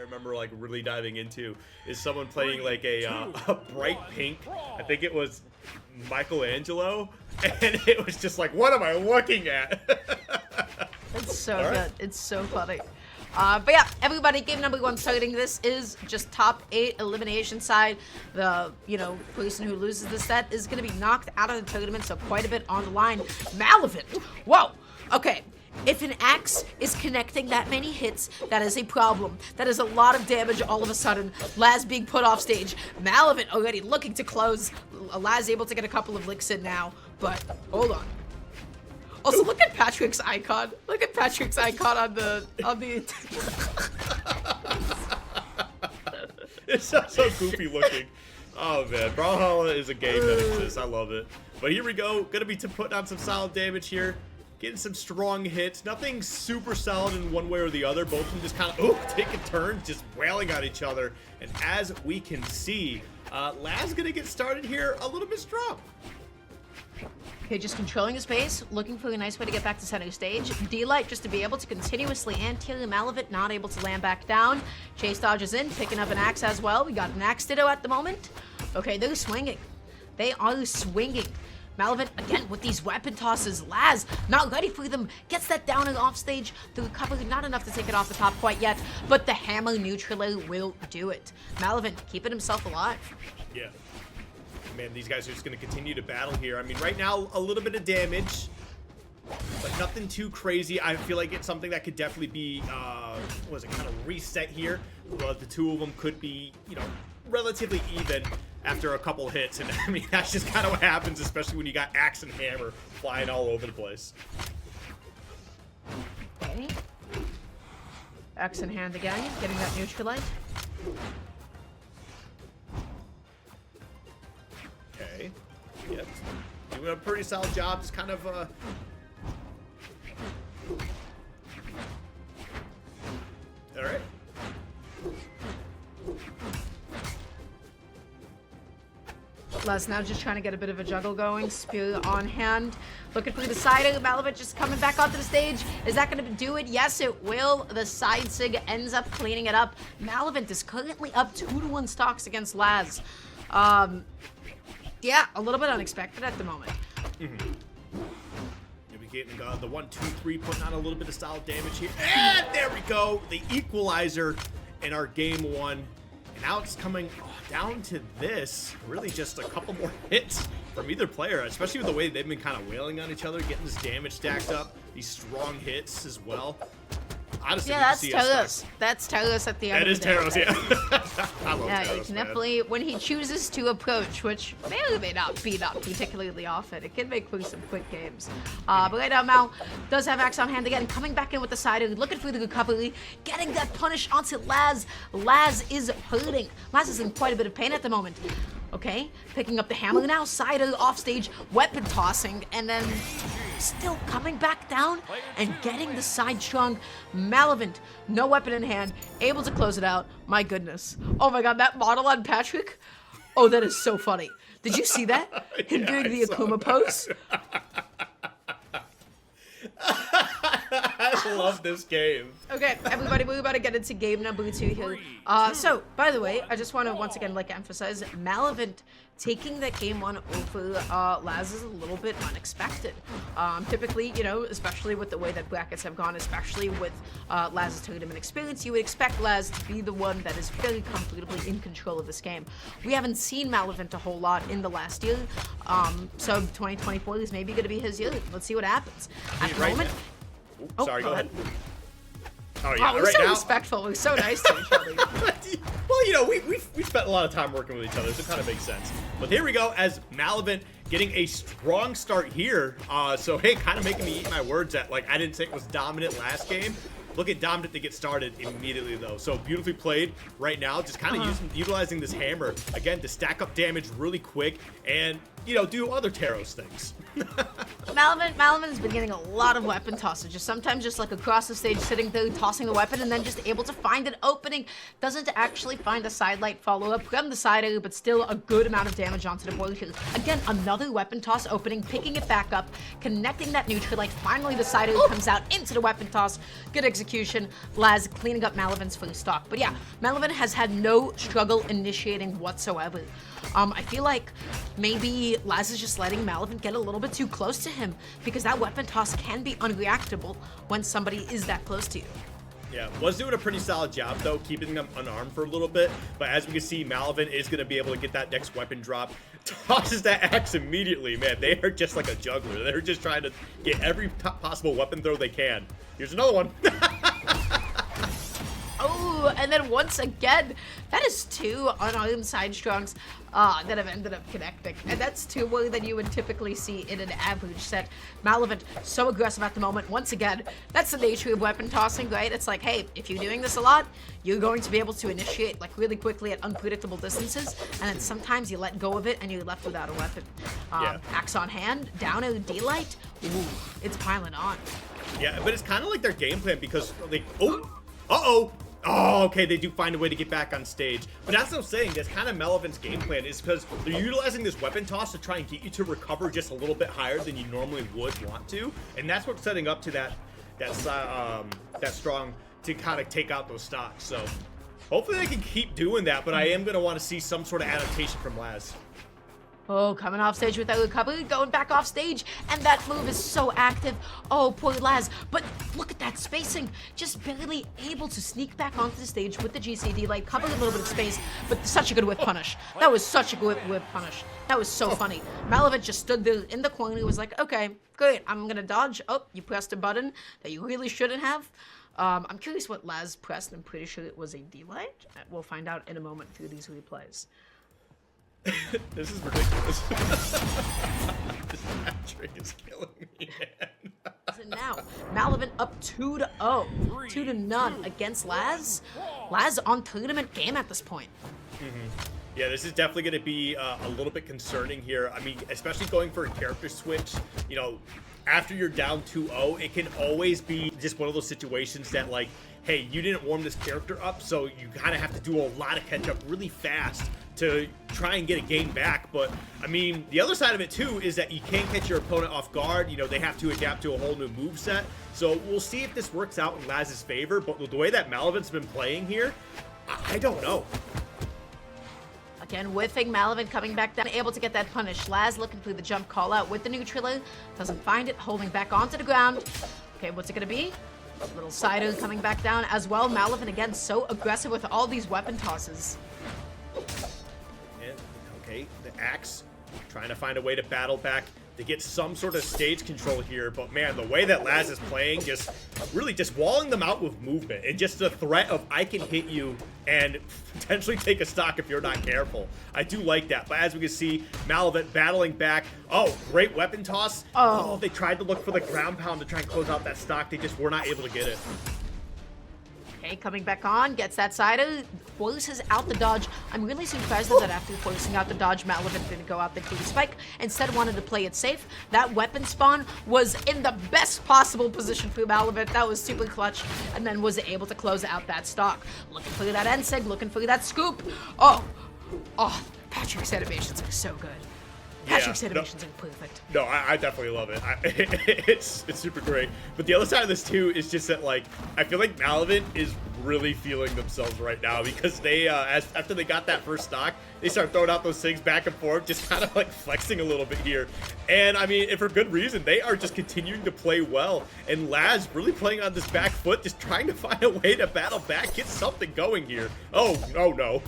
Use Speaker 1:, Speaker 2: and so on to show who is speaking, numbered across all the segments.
Speaker 1: remember like really diving into is someone playing like a bright pink. I think it was Michelangelo, and it was just like, what am I looking at?
Speaker 2: It's so good. It's so funny. But yeah, everybody, game number 1 starting. This is just top 8 elimination side. The, person who loses this set is going to be knocked out of the tournament, so quite a bit on the line. Malovent. Whoa. Okay. If an axe is connecting that many hits, that is a problem. That is a lot of damage all of a sudden. Laz being put off stage. Malovent already looking to close. Laz able to get a couple of licks in now, but hold on. Also, look at Patrick's icon. Look at Patrick's icon on the
Speaker 1: It's so goofy looking. Oh man, Brawlhalla is a game that exists. I love it. But here we go. Gonna be putting on some solid damage here. Getting some strong hits. Nothing super solid in one way or the other. Both of them just kind of taking turns, just wailing on each other. And as we can see, Laz gonna get started here a little bit strong.
Speaker 2: Okay, just controlling his pace, looking for a nice way to get back to center stage. D-Light just to be able to continuously anti Malovent, not able to land back down. Chase dodges in, picking up an axe as well. We got an axe ditto at the moment. Okay, they're swinging. They are swinging. Malovent, again, with these weapon tosses. Laz, not ready for them. Gets that down and off stage. The recovery, not enough to take it off the top quite yet, but the hammer neutraler will do it. Malovent keeping himself alive.
Speaker 1: Yeah. Man, these guys are just going to continue to battle here. I mean, right now, a little bit of damage, but nothing too crazy. I feel like it's something that could definitely be, kind of reset here. But the two of them could be, relatively even after a couple hits. And I mean, that's just kind of what happens, especially when you got axe and hammer flying all over the place.
Speaker 2: Okay. Axe in hand again, getting that neutralite.
Speaker 1: Okay. Yep. Doing a pretty solid job. Just kind of, all right.
Speaker 2: Les now just trying to get a bit of a juggle going. Spear on hand. Looking for the side of Malovent just coming back onto the stage. Is that going to do it? Yes, it will. The side sig ends up cleaning it up. Malovent is currently up 2-1 stocks against Laz. Yeah, a little bit unexpected at the moment.
Speaker 1: You'll be getting the 1-2-3, putting on a little bit of solid damage here. And there we go. The equalizer in our game 1. And now it's coming down to this. Really just a couple more hits from either player, especially with the way they've been kind of wailing on each other, getting this damage stacked up. These strong hits as well. Honestly,
Speaker 2: yeah, that's Taros. That's Taros at the end of the day.
Speaker 1: That is Taros, yeah. I love Taros,
Speaker 2: you can definitely, when he chooses to approach, which may or may not be particularly often, it can make for some quick games. But right now, Mal does have axe on hand again, coming back in with the side, looking for the recovery, getting that punish onto Laz. Laz is hurting. Laz is in quite a bit of pain at the moment. Okay, picking up the hammer now, Cider off stage, weapon tossing, and then still coming back down and getting the side strong. Malovent, no weapon in hand, able to close it out. My goodness. Oh my god, that model on Patrick. Oh, that is so funny. Did you see that? Him doing the Akuma pose?
Speaker 1: I love this game.
Speaker 2: Okay, everybody, we're about to get into game number 2 here. So, by the way, I just want to once again emphasize, Malovent taking that game 1 over Laz is a little bit unexpected. Typically, especially with the way that brackets have gone, especially with Laz's tournament experience, you would expect Laz to be the one that is very comfortably in control of this game. We haven't seen Malovent a whole lot in the last year, so 2024 is maybe going to be his year. Let's see what happens. At the moment...
Speaker 1: Sorry, go ahead.
Speaker 2: Oh, yeah, we're so respectful. We're so nice to each other.
Speaker 1: Well, we spent a lot of time working with each other, so it kind of makes sense. But here we go, as Malovent getting a strong start here. So, hey, kind of making me eat my words that, I didn't think was dominant last game. Look at Dominant to get started immediately, though. So, beautifully played right now. Just kind of utilizing this hammer, again, to stack up damage really quick and, do other Taros things.
Speaker 2: Malovent's been getting a lot of weapon tosses, just sometimes just like across the stage, sitting there, tossing the weapon, and then just able to find an opening. Doesn't actually find a sidelight follow-up from the side A, but still a good amount of damage onto the board here. Again, another weapon toss opening, picking it back up, connecting that neutral light. Finally, the side A comes out into the weapon toss. Good execution. Laz cleaning up Malovent's first stock. But yeah, Malovent has had no struggle initiating whatsoever. I feel like maybe Laz is just letting Malovent get a little bit too close to him, because that weapon toss can be unreactable when somebody is that close to you.
Speaker 1: Yeah, was doing a pretty solid job, though, keeping them unarmed for a little bit. But as we can see, Malovent is going to be able to get that next weapon drop. Tosses that axe immediately, man. They are just like a juggler. They're just trying to get every possible weapon throw they can. Here's another one.
Speaker 2: Oh, and then once again, that is 2 unarmed side strongs that have ended up connecting. And that's 2 more than you would typically see in an average set. Malovent, so aggressive at the moment. Once again, that's the nature of weapon tossing, right? It's like, hey, if you're doing this a lot, you're going to be able to initiate like really quickly at unpredictable distances. And then sometimes you let go of it and you're left without a weapon. Axe on hand, down a D-light. Ooh, it's piling on.
Speaker 1: Yeah, but it's kind of like their game plan, because like, oh, okay, they do find a way to get back on stage. But that's what I'm saying, that's kind of Malovent's game plan, is because they're utilizing this weapon toss to try and get you to recover just a little bit higher than you normally would want to. And that's what's setting up to that strong to kind of take out those stocks. So hopefully they can keep doing that, but I am going to want to see some sort of adaptation from Laz.
Speaker 2: Oh, coming off stage with that recovery, going back off stage, and that move is so active. Oh, poor Laz, but look at that spacing. Just barely able to sneak back onto the stage with the GCD light, cover a little bit of space, but such a good whip punish. That was such a good whip punish. That was so funny. Malovent just stood there in the corner and was like, okay, great, I'm gonna dodge. Oh, you pressed a button that you really shouldn't have. I'm curious what Laz pressed. I'm pretty sure it was a D-light. We'll find out in a moment through these replays.
Speaker 1: This is ridiculous. This hat-trick is killing me, man.
Speaker 2: So now, Malovent up 2-0, 2-0 against Laz. Laz on tournament game at this point.
Speaker 1: Yeah, this is definitely going to be a little bit concerning here. I mean, especially going for a character switch, you know, after you're down 2-0, it can always be just one of those situations that, like, hey, you didn't warm this character up, so you kind of have to do a lot of catch-up really fast to try and get a game back. But, I mean, the other side of it, too, is that you can't catch your opponent off guard. You know, they have to adapt to a whole new moveset. So we'll see if this works out in Laz's favor. But the way that Malovent's been playing here, I don't know.
Speaker 2: Again, whiffing, Malovent coming back down, able to get that punish. Laz looking through the jump call out with the neutral, doesn't find it, holding back onto the ground. Okay, what's it gonna be? A little sider coming back down as well. Malovent again, so aggressive with all these weapon tosses.
Speaker 1: And, okay, the axe trying to find a way to battle back to get some sort of stage control here. But man, the way that Laz is playing, just really just walling them out with movement and just the threat of I can hit you and potentially take a stock if you're not careful. I do like that. But as we can see, Malovent battling back. Oh, great weapon toss. Oh, they tried to look for the ground pound to try and close out that stock. They just were not able to get it.
Speaker 2: Okay, coming back on, gets that sider, forces out the dodge. I'm really surprised that after forcing out the dodge, Malovent didn't go out the K spike. Instead wanted to play it safe. That weapon spawn was in the best possible position for Malovent. That was super clutch, and then was able to close out that stock. Looking for that end sig, looking for that scoop. Oh, Patrick's animations are so good. Patrick's animations are perfect.
Speaker 1: No, I definitely love it. It's super great. But the other side of this too is just that, like, I feel like Malovent is really feeling themselves right now, because they after they got that first stock, they start throwing out those things back and forth, just kind of like flexing a little bit here. And I mean, and for good reason. They are just continuing to play well, and Laz really playing on this back foot, just trying to find a way to battle back, get something going here. Oh no.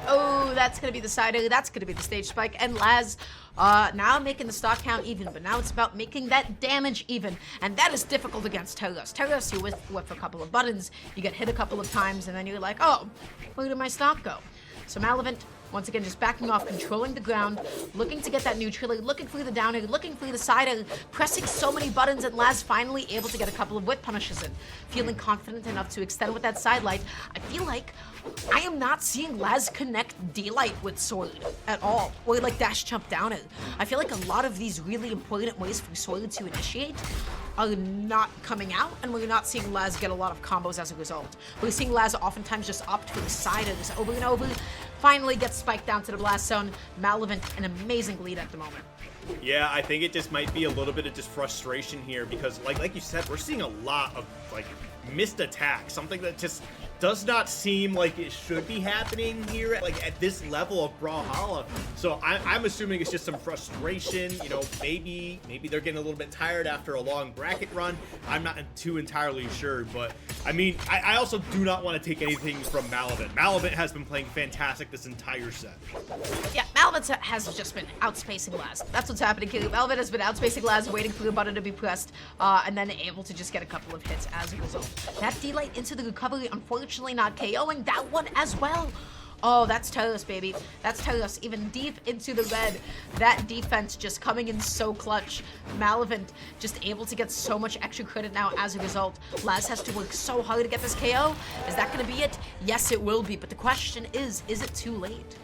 Speaker 2: Oh, that's going to be the sider. That's going to be the stage spike. And Laz now making the stock count even, but now it's about making that damage even. And that is difficult against Terras. Terras, you whip a couple of buttons, you get hit a couple of times, and then you're like, oh, where did my stock go? So Malovent Once again, just backing off, controlling the ground, looking to get that neutral, looking for the downer, looking for the sider, pressing so many buttons, and Laz finally able to get a couple of whip punishes in. Feeling confident enough to extend with that side light. I feel like I am not seeing Laz connect D-Light with Sword at all, or like dash jump downer. I feel like a lot of these really important ways for Sword to initiate are not coming out, and we're not seeing Laz get a lot of combos as a result. We're seeing Laz oftentimes just opt for the side of this over and over, finally gets spiked down to the blast zone. Malovent, an amazing lead at the moment.
Speaker 1: Yeah, I think it just might be a little bit of just frustration here because, like you said, we're seeing a lot of, like, missed attacks, something that just does not seem like it should be happening here, like, at this level of Brawlhalla. So I'm assuming it's just some frustration, you know, maybe they're getting a little bit tired after a long bracket run. I'm not too entirely sure, but, I mean, I also do not want to take anything from Malovent. Malovent has been playing fantastic this entire set.
Speaker 2: Yeah, Malovent has just been outspacing Laz. That's what's happening here. Malovent has been outspacing Laz, waiting for the button to be pressed, and then able to just get a couple of hits as a result. That D-Light into the recovery, unfortunately not KOing that one as well. Oh, that's Talos, baby. That's Talos. Even deep into the red, that defense just coming in so clutch. Malovent just able to get so much extra credit now as a result. Laz has to work so hard to get this KO. Is that going to be it? Yes, it will be. But the question is it too late?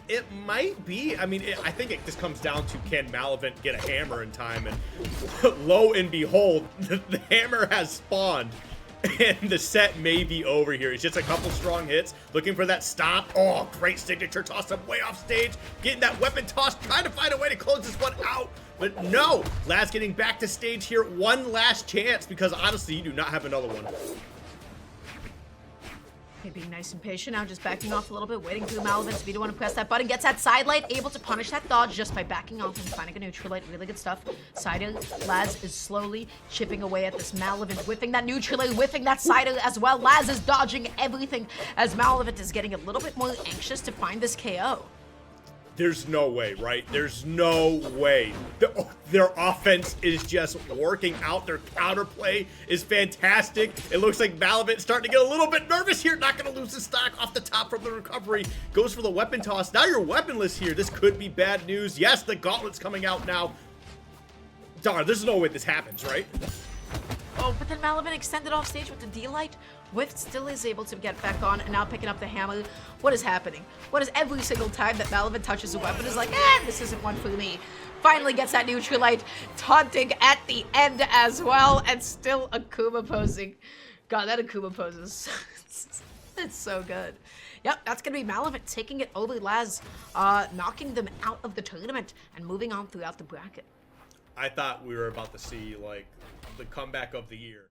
Speaker 1: It might be. I mean, I think it just comes down to can Malovent get a hammer in time, and lo and behold, the hammer has spawned, and the set may be over here. It's just a couple strong hits, looking for that stomp. Oh, great signature toss him way off stage, getting that weapon toss, trying to find a way to close this one out. But no, Laz getting back to stage here. One last chance, because honestly, you do not have another one.
Speaker 2: Being nice and patient now, just backing off a little bit, waiting for the Malovent to be the one to press that button, gets that side light, able to punish that dodge just by backing off and finding a neutral light. Really good stuff. Sider, Laz is slowly chipping away at this Malovent, whiffing that neutral light, whiffing that Sider as well. Laz is dodging everything as Malovent is getting a little bit more anxious to find this KO.
Speaker 1: There's no way, right? There's no way. Their offense is just working out. Their counterplay is fantastic. It looks like Malovent starting to get a little bit nervous here. Not going to lose the stock off the top from the recovery. Goes for the weapon toss. Now you're weaponless here. This could be bad news. Yes, the gauntlet's coming out now. Darn, there's no way this happens, right?
Speaker 2: Oh, but then Malovent extended off stage with the D-Light. Whiff still is able to get back on, and now picking up the hammer. What is happening? What is every single time that Malovent touches a weapon is like, this isn't one for me. Finally gets that neutral light, taunting at the end as well, and still Akuma posing. God, that Akuma pose is it's so good. Yep, that's gonna be Malovent taking it over Laz, knocking them out of the tournament and moving on throughout the bracket.
Speaker 1: I thought we were about to see, like, the comeback of the year.